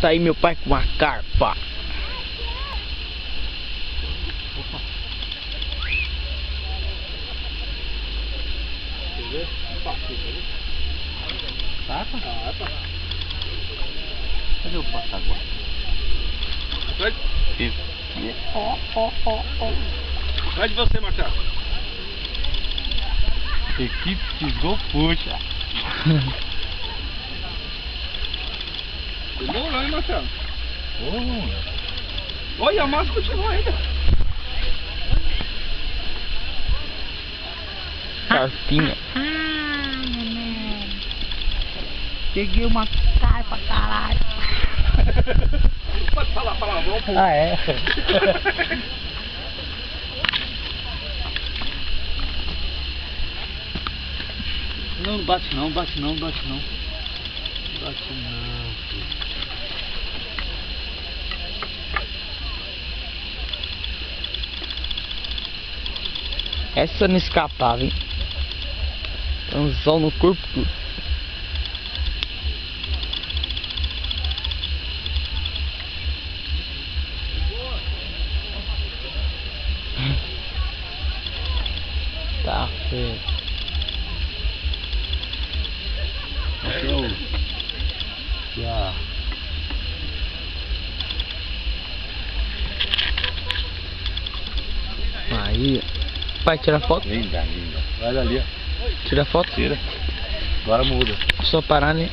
Tá aí meu pai com uma carpa. Cadê o passaguá? Atrás de você, Marcelo. Equipe fisgou, puxa. Demorou, hein, Marcelo? Oh. Olha, a massa continua ainda. Carpinha. Peguei uma carpa, caralho. Não pode falar palavrão, pô. Ah, é? Não bate não, bate não, bate não. Bate não, filho. Essa não escapava, hein? Anzol no corpo tudo. Tá feio. Já. Aí. Pai, tira foto. Linda, linda. Olha ali, ó. Tira foto. Tira. Agora muda. Só parar, né?